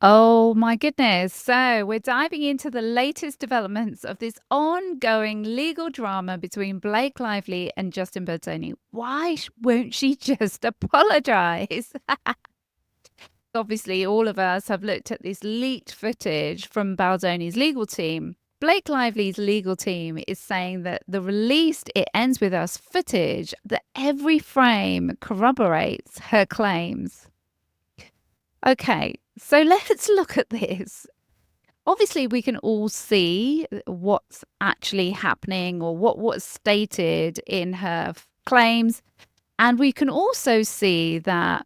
Oh my goodness. So, we're diving into the latest developments of this ongoing legal drama between Blake Lively and Justin Baldoni. Why won't she just apologize? Obviously, all of us have looked at this leaked footage from Baldoni's legal team. Blake Lively's legal team is saying that the released It Ends With Us footage, that every frame corroborates her claims. Okay, so let's look at this. Obviously, we can all see what's actually happening or what was stated in her claims, and we can also see that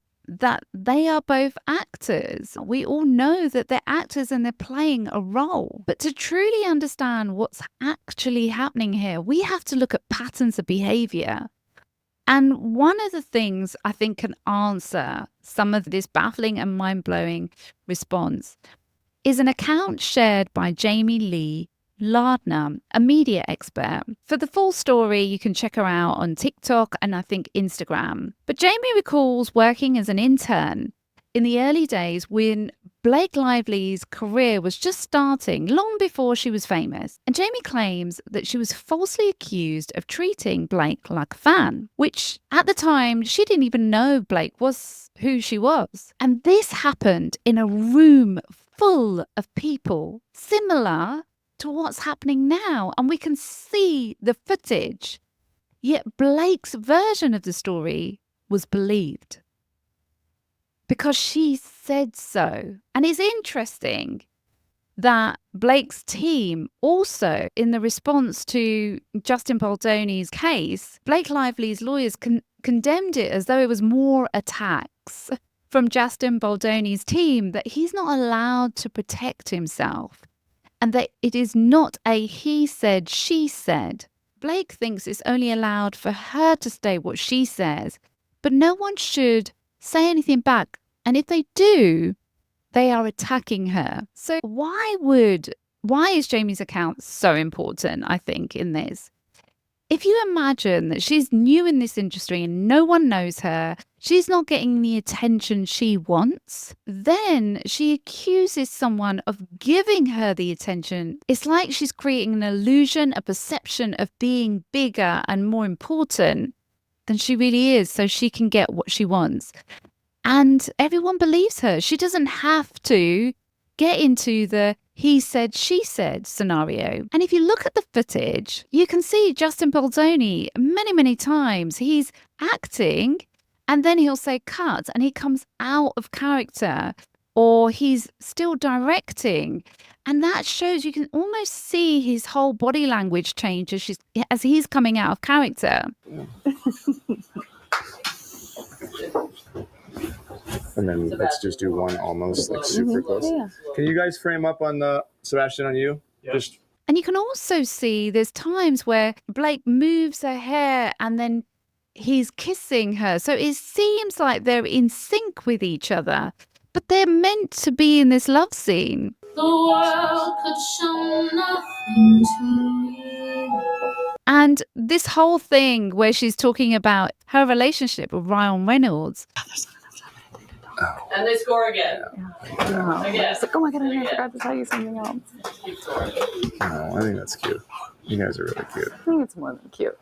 they are both actors. We all know that they're actors and they're playing a role. But to truly understand what's actually happening here, we have to look at patterns of behavior. And one of the things I think can answer some of this baffling and mind-blowing response is an account shared by Jamie Lee Lardner, a media expert. For the full story, you can check her out on TikTok and I think Instagram. But Jamie recalls working as an intern in the early days when Blake Lively's career was just starting, long before she was famous. And Jamie claims that she was falsely accused of treating Blake like a fan, which at the time she didn't even know Blake was who she was. And this happened in a room full of people, similar to what's happening now. And we can see the footage. Yet Blake's version of the story was believed because she said so. And it's interesting that Blake's team also, in the response to Justin Baldoni's case, Blake Lively's lawyers condemned it as though it was more attacks from Justin Baldoni's team, that he's not allowed to protect himself and that it is not a he said, she said. Blake thinks it's only allowed for her to say what she says, but no one should say anything back. And if they do, they are attacking her. So why is Jamie's account so important, I think, in this? If you imagine that she's new in this industry and no one knows her, she's not getting the attention she wants, then she accuses someone of giving her the attention. It's like she's creating an illusion, a perception of being bigger and more important than she really is, so she can get what she wants. And everyone believes her. She doesn't have to get into the he said, she said scenario. And if you look at the footage, you can see Justin Baldoni many, many times. He's acting and then he'll say cut and he comes out of character, or he's still directing. And that shows, you can almost see his whole body language change as he's coming out of character. And then let's just do one almost like super close. Yeah. Can you guys frame up on the Sebastian on you? Yeah. And you can also see there's times where Blake moves her hair and then he's kissing her. So it seems like they're in sync with each other, but they're meant to be in this love scene. The world could show nothing to me. And this whole thing where she's talking about her relationship with Ryan Reynolds. Oh. And they score again. Yeah. Again. It's like, oh my God, I forgot to tell you something else. Oh, I think that's cute. You guys are really cute. I think it's more than cute.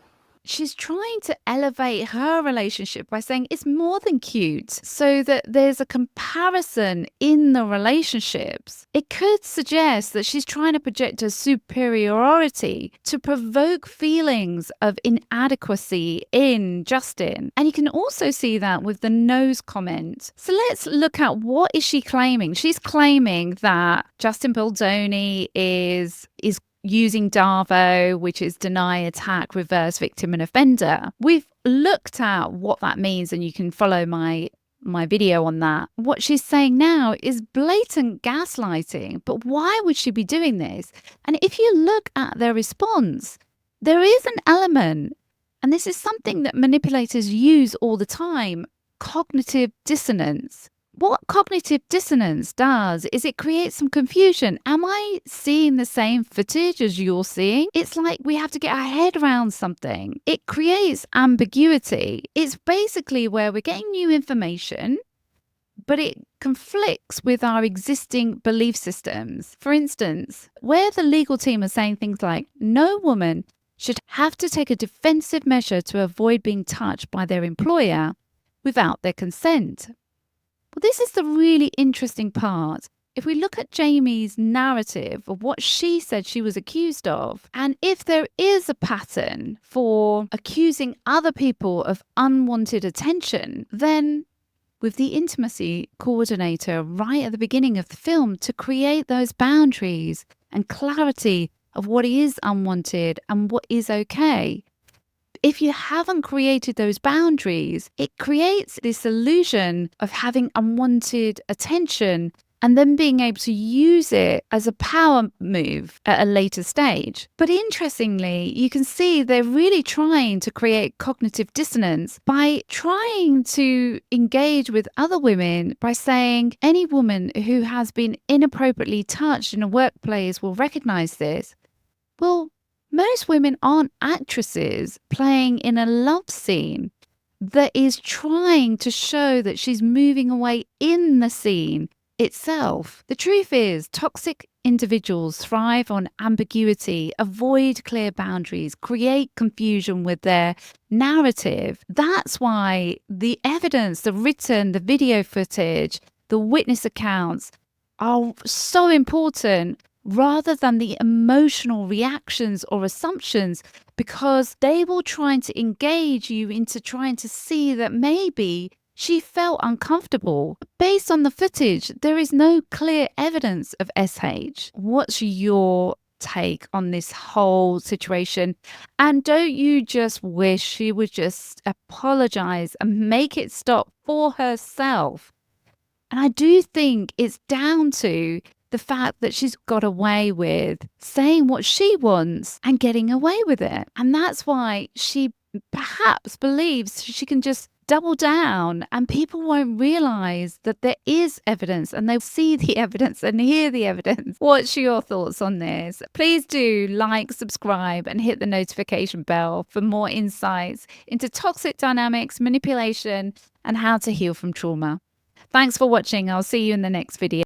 She's trying to elevate her relationship by saying it's more than cute, so that there's a comparison in the relationships. It could suggest that she's trying to project her superiority to provoke feelings of inadequacy in Justin. And you can also see that with the nose comment. So let's look at what is she claiming. She's claiming that Justin Baldoni is using DAVO, which is deny, attack, reverse, victim and offender. We've looked at what that means and you can follow my video on that. What she's saying now is blatant gaslighting, but why would she be doing this? And if you look at their response, there is an element, and this is something that manipulators use all the time, cognitive dissonance. What cognitive dissonance does is it creates some confusion. Am I seeing the same footage as you're seeing? It's like we have to get our head around something. It creates ambiguity. It's basically where we're getting new information, but it conflicts with our existing belief systems. For instance, where the legal team are saying things like, no woman should have to take a defensive measure to avoid being touched by their employer without their consent. Well, this is the really interesting part. If we look at Jamie's narrative of what she said she was accused of, and if there is a pattern for accusing other people of unwanted attention, then with the intimacy coordinator right at the beginning of the film to create those boundaries and clarity of what is unwanted and what is okay. If you haven't created those boundaries, it creates this illusion of having unwanted attention and then being able to use it as a power move at a later stage. But interestingly, you can see they're really trying to create cognitive dissonance by trying to engage with other women by saying any woman who has been inappropriately touched in a workplace will recognize this. Well, most women aren't actresses playing in a love scene that is trying to show that she's moving away in the scene itself. The truth is, toxic individuals thrive on ambiguity, avoid clear boundaries, create confusion with their narrative. That's why the evidence, the written, the video footage, the witness accounts are so important rather than the emotional reactions or assumptions, because they will try to engage you into trying to see that maybe she felt uncomfortable. Based on the footage, there is no clear evidence of SH. What's your take on this whole situation? And don't you just wish she would just apologize and make it stop for herself? And I do think it's down to the fact that she's got away with saying what she wants and getting away with it. And that's why she perhaps believes she can just double down and people won't realize that there is evidence, and they'll see the evidence and hear the evidence. What's your thoughts on this? Please do like, subscribe, and hit the notification bell for more insights into toxic dynamics, manipulation, and how to heal from trauma. Thanks for watching. I'll see you in the next video.